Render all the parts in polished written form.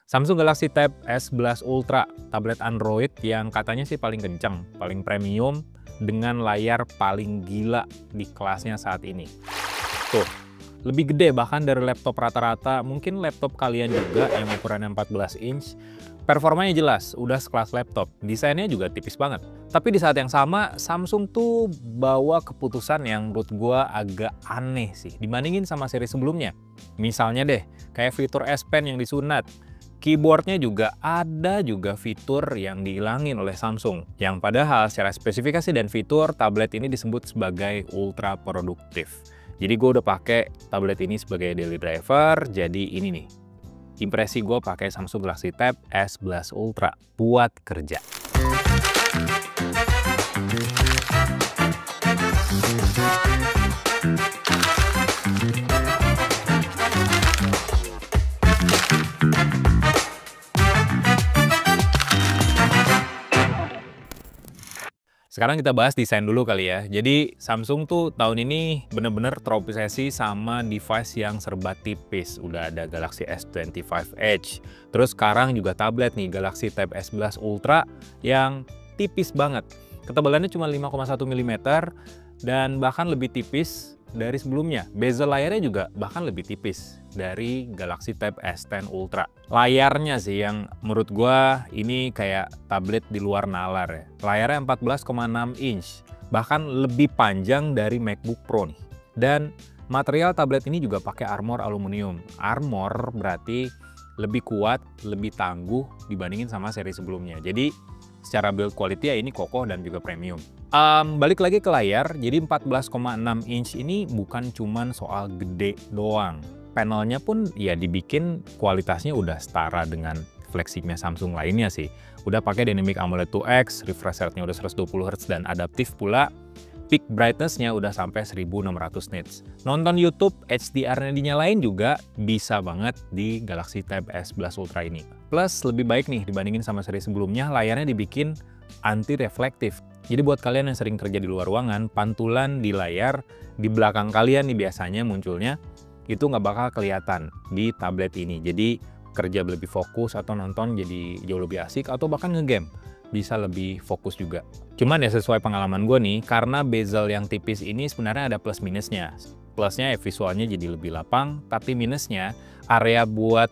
Samsung Galaxy Tab S11 Ultra, tablet Android yang katanya sih paling kencang, paling premium, dengan layar paling gila di kelasnya saat ini. Tuh, lebih gede bahkan dari laptop rata-rata, mungkin laptop kalian juga yang ukurannya 14 inch. Performanya jelas, udah sekelas laptop, desainnya juga tipis banget. Tapi di saat yang sama, Samsung tuh bawa keputusan yang menurut gua agak aneh sih, dibandingin sama seri sebelumnya. Misalnya deh, kayak fitur S Pen yang disunat. Keyboardnya juga ada juga fitur yang dihilangin oleh Samsung. Yang padahal secara spesifikasi dan fitur, tablet ini disebut sebagai ultra produktif. Jadi gue udah pakai tablet ini sebagai daily driver, jadi ini nih. Impresi gue pakai Samsung Galaxy Tab S11 Ultra buat kerja. Sekarang kita bahas desain dulu kali ya. Jadi Samsung tuh tahun ini bener-bener terobsesi sama device yang serba tipis. Udah ada Galaxy S25 Edge. Terus sekarang juga tablet nih, Galaxy Tab S11 Ultra yang tipis banget. Ketebalannya cuma 5,1 mm dan bahkan lebih tipis dari sebelumnya. Bezel layarnya juga bahkan lebih tipis dari Galaxy Tab S10 Ultra. Layarnya sih yang menurut gua ini kayak tablet di luar nalar ya. Layarnya 14,6 inch, bahkan lebih panjang dari MacBook Pro nih. Dan material tablet ini juga pakai armor aluminium. Armor berarti lebih kuat, lebih tangguh dibandingin sama seri sebelumnya. Jadi secara build quality ya ini kokoh dan juga premium. Balik lagi ke layar, jadi 14,6 inch ini bukan cuman soal gede doang. Panelnya pun ya dibikin kualitasnya udah setara dengan flagshipnya Samsung lainnya sih. Udah pakai Dynamic AMOLED 2X, refresh rate-nya udah 120 Hz dan adaptif pula. Peak brightness-nya udah sampai 1600 nits. Nonton YouTube HDR-nya dinyalain juga bisa banget di Galaxy Tab S11 Ultra ini. Plus lebih baik nih dibandingin sama seri sebelumnya, layarnya dibikin anti-reflektif. Jadi buat kalian yang sering kerja di luar ruangan, pantulan di layar di belakang kalian nih biasanya munculnya itu nggak bakal kelihatan di tablet ini. Jadi kerja lebih fokus atau nonton jadi jauh lebih asik atau bahkan ngegame bisa lebih fokus juga. Cuman ya sesuai pengalaman gue nih, karena bezel yang tipis ini sebenarnya ada plus minusnya. Plusnya ya visualnya jadi lebih lapang, tapi minusnya area buat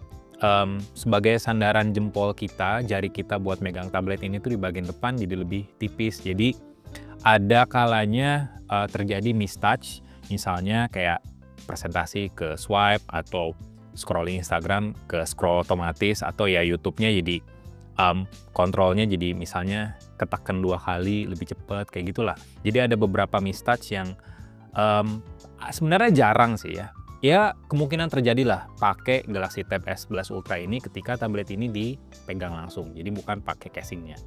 sebagai sandaran jempol kita, jari kita buat megang tablet ini tuh di bagian depan jadi lebih tipis. Jadi ada kalanya terjadi mistouch, misalnya kayak presentasi ke swipe atau scrolling Instagram ke scroll otomatis atau ya YouTube-nya jadi kontrolnya jadi misalnya ketekan 2 kali lebih cepat kayak gitulah. Jadi ada beberapa mistouch yang sebenarnya jarang sih ya. Ya kemungkinan terjadilah pakai Galaxy Tab S11 Ultra ini ketika tablet ini dipegang langsung. Jadi bukan pakai casingnya.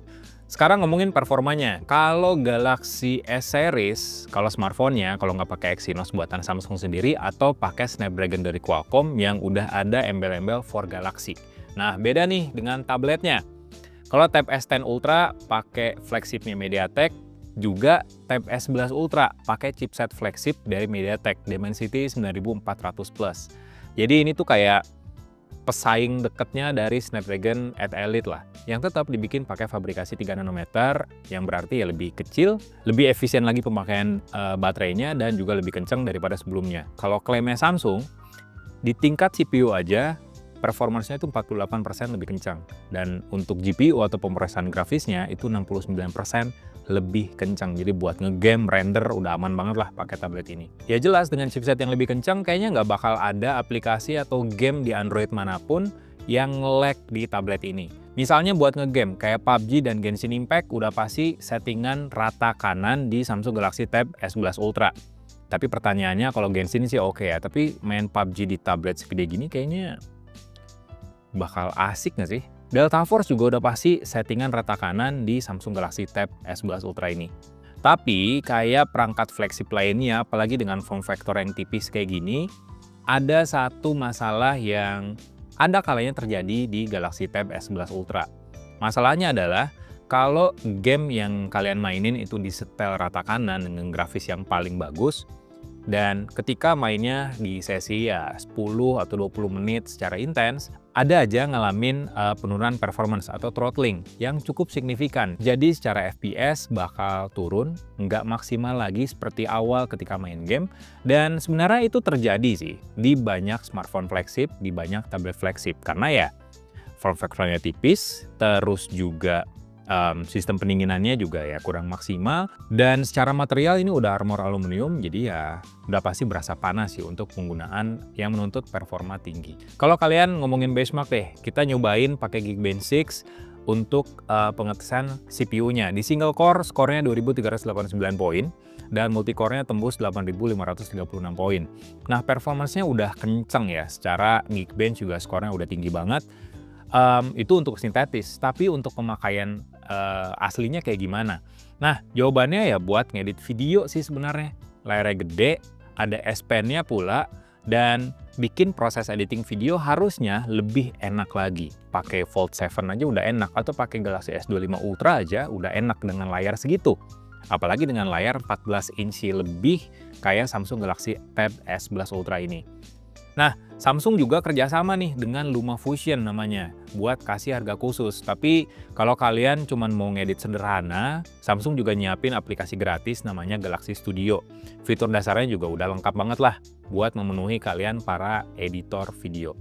Sekarang ngomongin performanya. Kalau Galaxy S Series, kalau smartphone-nya, kalau nggak pakai Exynos buatan Samsung sendiri atau pakai Snapdragon dari Qualcomm yang udah ada embel-embel for Galaxy. Nah beda nih dengan tabletnya. Kalau Tab S10 Ultra pakai flagshipnya MediaTek, juga Tab S11 Ultra pakai chipset flagship dari MediaTek Dimensity 9400 Plus. Jadi ini tuh kayak pesaing deketnya dari Snapdragon 8 Elite lah, yang tetap dibikin pakai fabrikasi 3 nanometer, yang berarti ya lebih kecil, lebih efisien lagi pemakaian baterainya, dan juga lebih kencang daripada sebelumnya. Kalau klaimnya Samsung, di tingkat CPU aja, performance-nya itu 48% lebih kencang. Dan untuk GPU atau pemrosesan grafisnya itu 69% lebih kencang. Jadi buat ngegame, render, udah aman banget lah pakai tablet ini. Ya jelas dengan chipset yang lebih kencang, kayaknya nggak bakal ada aplikasi atau game di Android manapun yang nge-lag di tablet ini. Misalnya buat ngegame, kayak PUBG dan Genshin Impact udah pasti settingan rata kanan di Samsung Galaxy Tab S11 Ultra. Tapi pertanyaannya kalau Genshin sih oke ya, tapi main PUBG di tablet segede gini kayaknya bakal asik nggak sih? Delta Force juga udah pasti settingan rata kanan di Samsung Galaxy Tab S11 Ultra ini. Tapi kayak perangkat flagship lainnya, apalagi dengan form factor yang tipis kayak gini, ada satu masalah yang ada kalanya terjadi di Galaxy Tab S11 Ultra. Masalahnya adalah kalau game yang kalian mainin itu disetel rata kanan dengan grafis yang paling bagus, dan ketika mainnya di sesi ya 10 atau 20 menit secara intens, ada aja ngalamin penurunan performance atau throttling yang cukup signifikan. Jadi secara FPS bakal turun, nggak maksimal lagi seperti awal ketika main game. Dan sebenarnya itu terjadi sih di banyak smartphone flagship, di banyak tablet flagship. Karena ya form factor-nya tipis, terus juga sistem pendinginannya juga ya kurang maksimal, dan secara material ini udah armor aluminium, jadi ya udah pasti berasa panas sih untuk penggunaan yang menuntut performa tinggi. Kalau kalian ngomongin benchmark deh, kita nyobain pakai Geekbench 6 untuk pengetesan CPU-nya. Di single core skornya 2389 poin, dan multicore-nya tembus 8536 poin. Nah, performance-nya udah kenceng ya, secara Geekbench juga skornya udah tinggi banget. Itu untuk sintetis, tapi untuk pemakaian aslinya kayak gimana? Nah, jawabannya ya buat ngedit video sih sebenarnya. Layarnya gede, ada S Pen-nya pula, dan bikin proses editing video harusnya lebih enak lagi. Pakai Fold 7 aja udah enak, atau pakai Galaxy S25 Ultra aja udah enak dengan layar segitu. Apalagi dengan layar 14 inci lebih kayak Samsung Galaxy Tab S11 Ultra ini. Nah, Samsung juga kerjasama nih dengan LumaFusion namanya, buat kasih harga khusus. Tapi kalau kalian cuma mau ngedit sederhana, Samsung juga nyiapin aplikasi gratis namanya Galaxy Studio. Fitur dasarnya juga udah lengkap banget lah, buat memenuhi kalian para editor video.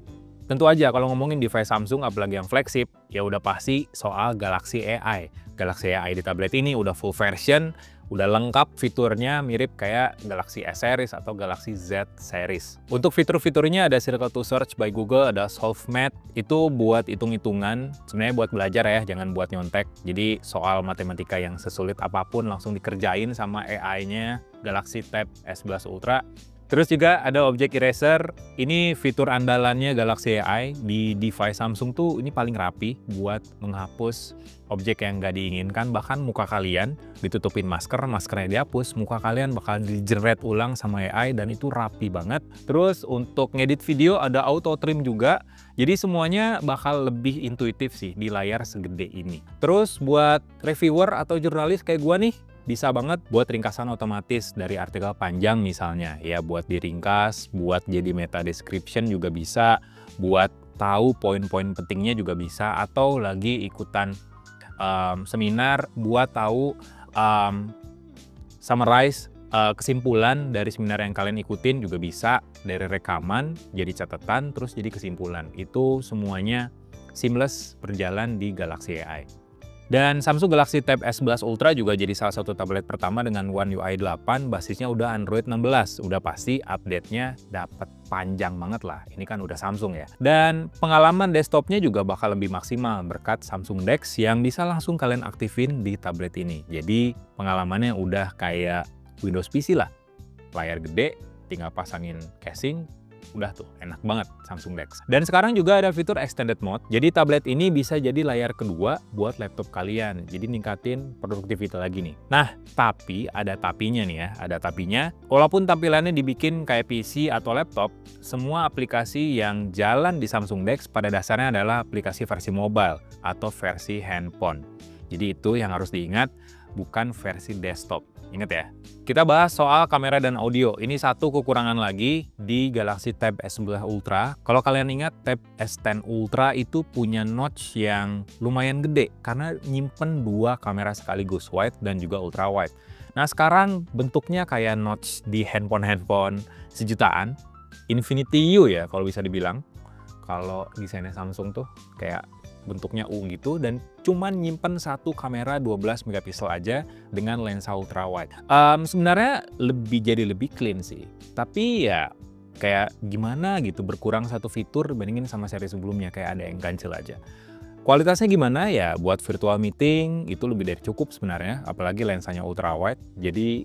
Tentu aja kalau ngomongin device Samsung, apalagi yang flagship, ya udah pasti soal Galaxy AI. Galaxy AI di tablet ini udah full version, udah lengkap fiturnya mirip kayak Galaxy S series atau Galaxy Z series. Untuk fitur-fiturnya ada Circle to Search by Google, ada SolveMath, itu buat hitung-hitungan, sebenarnya buat belajar ya, jangan buat nyontek. Jadi soal matematika yang sesulit apapun langsung dikerjain sama AI-nya Galaxy Tab S11 Ultra. Terus juga ada Object Eraser, ini fitur andalannya Galaxy AI di device Samsung tuh ini paling rapi buat menghapus objek yang nggak diinginkan, bahkan muka kalian ditutupin masker, maskernya dihapus, muka kalian bakal digenerate ulang sama AI dan itu rapi banget. Terus untuk ngedit video ada auto trim juga, jadi semuanya bakal lebih intuitif sih di layar segede ini. Terus buat reviewer atau jurnalis kayak gua nih, bisa banget buat ringkasan otomatis dari artikel panjang misalnya, ya buat diringkas, buat jadi meta description juga bisa, buat tahu poin-poin pentingnya juga bisa, atau lagi ikutan seminar buat tahu summarize kesimpulan dari seminar yang kalian ikutin juga bisa, dari rekaman jadi catatan terus jadi kesimpulan. Itu semuanya seamless berjalan di Galaxy AI. Dan Samsung Galaxy Tab S11 Ultra juga jadi salah satu tablet pertama dengan One UI 8, basisnya udah Android 16. Udah pasti update-nya dapat panjang banget lah, ini kan udah Samsung ya. Dan pengalaman desktopnya juga bakal lebih maksimal berkat Samsung DeX yang bisa langsung kalian aktifin di tablet ini. Jadi pengalamannya udah kayak Windows PC lah. Layar gede, tinggal pasangin casing, udah tuh enak banget Samsung DeX. Dan sekarang juga ada fitur extended mode, jadi tablet ini bisa jadi layar kedua buat laptop kalian, jadi ningkatin produktivitas lagi nih. Nah, tapi ada tapinya nih ya, ada tapinya. Walaupun tampilannya dibikin kayak PC atau laptop, semua aplikasi yang jalan di Samsung DeX pada dasarnya adalah aplikasi versi mobile atau versi handphone. Jadi itu yang harus diingat, bukan versi desktop. Ingat ya. Kita bahas soal kamera dan audio. Ini satu kekurangan lagi di Galaxy Tab S11 Ultra. Kalau kalian ingat, Tab S10 Ultra itu punya notch yang lumayan gede karena nyimpen dua kamera sekaligus, wide dan juga ultra wide. Nah, sekarang bentuknya kayak notch di handphone sejutaan. Infinity U ya kalau bisa dibilang. Kalau desainnya Samsung tuh kayak bentuknya U gitu, dan cuman nyimpen satu kamera 12 megapiksel aja dengan lensa ultra wide. Sebenarnya jadi lebih clean sih, tapi ya kayak gimana gitu, berkurang satu fitur dibandingin sama seri sebelumnya, kayak ada yang ganjel aja. Kualitasnya gimana ya, buat virtual meeting itu lebih dari cukup sebenarnya, apalagi lensanya ultra wide, jadi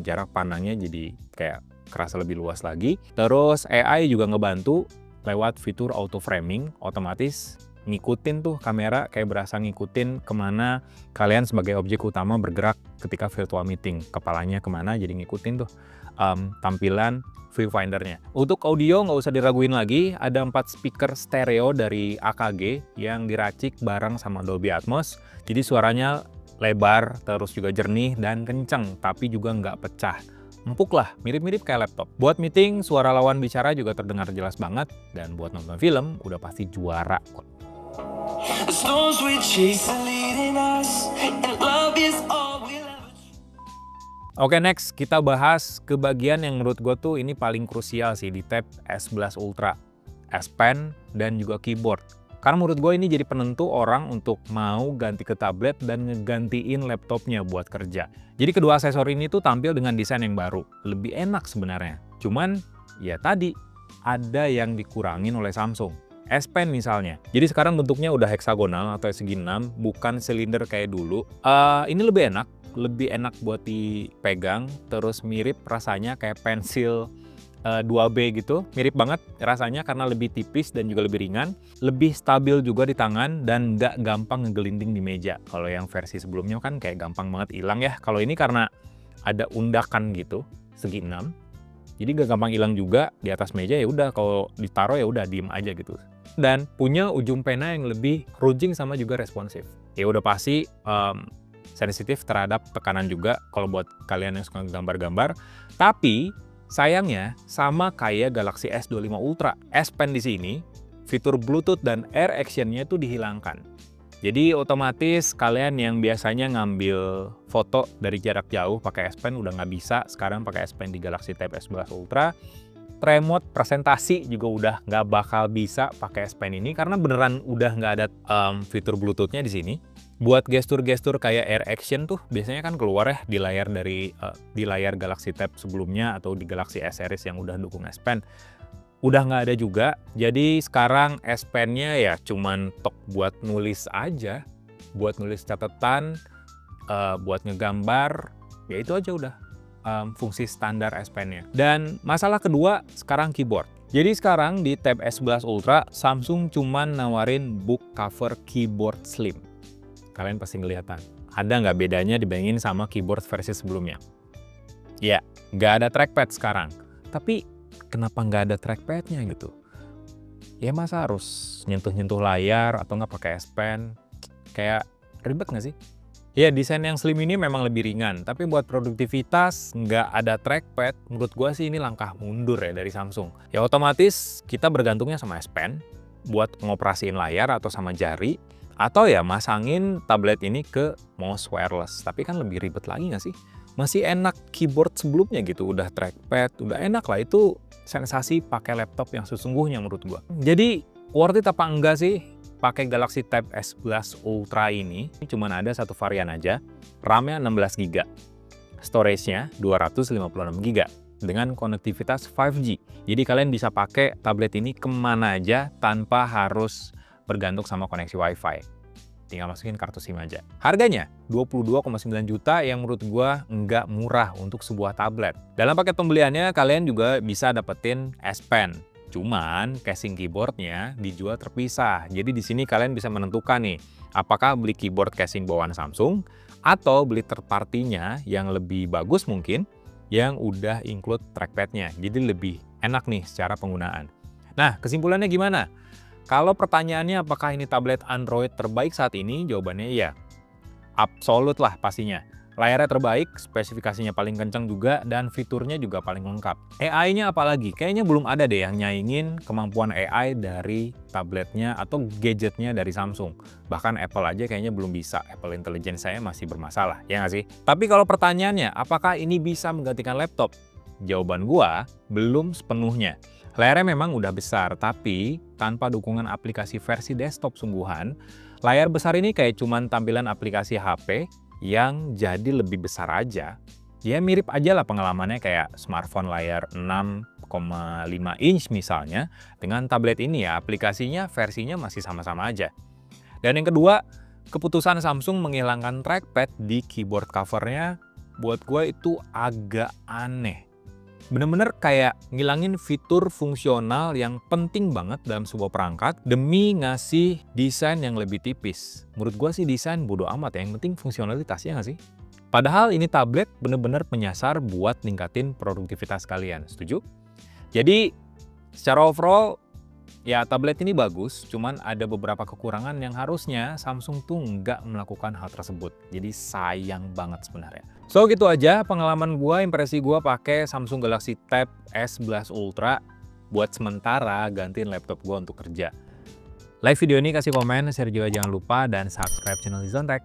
jarak pandangnya jadi kayak kerasa lebih luas lagi. Terus AI juga ngebantu lewat fitur auto framing, otomatis ngikutin tuh kamera, kayak berasa ngikutin kemana kalian sebagai objek utama bergerak ketika virtual meeting. Kepalanya kemana, jadi ngikutin tuh tampilan viewfindernya. Untuk audio nggak usah diraguin lagi, ada 4 speaker stereo dari AKG yang diracik bareng sama Dolby Atmos. Jadi suaranya lebar, terus juga jernih dan kenceng, tapi juga nggak pecah. empuk lah, mirip-mirip kayak laptop. Buat meeting, suara lawan bicara juga terdengar jelas banget, dan buat nonton film, udah pasti juara kok. Oke, next kita bahas ke bagian yang menurut gue tuh ini paling krusial sih di tab S11 Ultra, S Pen, dan juga keyboard. Karena menurut gue ini jadi penentu orang untuk mau ganti ke tablet dan ngegantiin laptopnya buat kerja. Jadi kedua aksesori ini tuh tampil dengan desain yang baru, lebih enak sebenarnya. Cuman ya tadi ada yang dikurangin oleh Samsung. S Pen misalnya. Jadi sekarang bentuknya udah heksagonal atau segi 6, bukan silinder kayak dulu. Ini lebih enak buat dipegang, terus mirip rasanya kayak pensil 2B gitu, mirip banget rasanya karena lebih tipis dan juga lebih ringan, lebih stabil juga di tangan dan nggak gampang ngegelinding di meja. Kalau yang versi sebelumnya kan kayak gampang banget hilang ya. Kalau ini karena ada undakan gitu, segi 6, jadi nggak gampang hilang juga di atas meja, ya udah kalau ditaruh ya udah diem aja gitu. Dan punya ujung pena yang lebih runcing sama juga responsif. Ya udah pasti sensitif terhadap tekanan juga kalau buat kalian yang suka gambar-gambar. Tapi sayangnya sama kayak Galaxy S25 Ultra, S Pen di sini fitur Bluetooth dan Air Action-nya itu dihilangkan. Jadi otomatis kalian yang biasanya ngambil foto dari jarak jauh pakai S Pen udah nggak bisa sekarang pakai S Pen di Galaxy Tab S11 Ultra. Remote presentasi juga udah nggak bakal bisa pakai S Pen ini karena beneran udah nggak ada fitur Bluetooth-nya di sini. Buat gestur-gestur kayak Air Action tuh biasanya kan keluar ya di layar di layar Galaxy Tab sebelumnya atau di Galaxy S Series yang udah dukung S Pen. Udah nggak ada juga, jadi sekarang S Pen-nya ya cuman tok buat nulis aja, buat nulis catatan, buat ngegambar, ya itu aja udah fungsi standar S Pen-nya. Dan masalah kedua sekarang keyboard. Jadi sekarang di Tab S11 Ultra, Samsung cuman nawarin book cover keyboard slim. Kalian pasti ngeliatan, ada nggak bedanya dibandingin sama keyboard versi sebelumnya? Ya, nggak ada trackpad sekarang. Tapi kenapa nggak ada trackpadnya gitu? Ya masa harus nyentuh-nyentuh layar atau nggak pakai S Pen? Kayak ribet nggak sih? Ya, desain yang slim ini memang lebih ringan, tapi buat produktivitas nggak ada trackpad, menurut gua sih ini langkah mundur ya dari Samsung. Ya otomatis kita bergantungnya sama S Pen buat ngoperasiin layar atau sama jari, atau ya masangin tablet ini ke mouse wireless. Tapi kan lebih ribet lagi nggak sih? Masih enak keyboard sebelumnya gitu, udah trackpad, udah enak lah. Itu sensasi pakai laptop yang sesungguhnya menurut gua. Jadi worth it apa enggak sih pakai Galaxy Tab S11 Ultra ini? Cuman ada satu varian aja, RAM-nya 16 GB, storage-nya 256 GB dengan konektivitas 5G. Jadi kalian bisa pakai tablet ini kemana aja tanpa harus bergantung sama koneksi Wi-Fi. Tinggal masukin kartu SIM aja. Harganya 22,9 juta yang menurut gua nggak murah untuk sebuah tablet. Dalam paket pembeliannya kalian juga bisa dapetin S Pen. Cuman casing keyboardnya dijual terpisah. Jadi di sini kalian bisa menentukan nih, apakah beli keyboard casing bawaan Samsung atau beli third party-nya yang lebih bagus mungkin, yang udah include trackpad-nya. Jadi lebih enak nih secara penggunaan. Nah, kesimpulannya gimana? Kalau pertanyaannya apakah ini tablet Android terbaik saat ini? Jawabannya iya. Absolut lah pastinya. Layarnya terbaik, spesifikasinya paling kencang juga, dan fiturnya juga paling lengkap. AI-nya apalagi? Kayaknya belum ada deh yang nyaingin kemampuan AI dari tabletnya atau gadgetnya dari Samsung. Bahkan Apple aja kayaknya belum bisa. Apple Intelligence saya masih bermasalah, ya nggak sih? Tapi kalau pertanyaannya, apakah ini bisa menggantikan laptop? Jawaban gua, belum sepenuhnya. Layarnya memang udah besar, tapi tanpa dukungan aplikasi versi desktop sungguhan, layar besar ini kayak cuman tampilan aplikasi HP yang jadi lebih besar aja. Ya mirip aja lah pengalamannya kayak smartphone layar 6,5 inch misalnya, dengan tablet ini ya aplikasinya versinya masih sama-sama aja. Dan yang kedua, keputusan Samsung menghilangkan trackpad di keyboard covernya buat gue itu agak aneh. Bener-bener kayak ngilangin fitur fungsional yang penting banget dalam sebuah perangkat demi ngasih desain yang lebih tipis. Menurut gua sih desain bodo amat ya, yang penting fungsionalitasnya nggak sih? Padahal ini tablet bener-bener menyasar buat ningkatin produktivitas kalian, setuju? Jadi secara overall Ya, tablet ini bagus, cuman ada beberapa kekurangan yang harusnya Samsung tuh nggak melakukan hal tersebut. Jadi sayang banget sebenarnya. So, gitu aja pengalaman gua, impresi gua pakai Samsung Galaxy Tab S11 Ultra buat sementara gantiin laptop gua untuk kerja. Like video ini, kasih komen, share juga jangan lupa, dan subscribe channel Lizon Tech.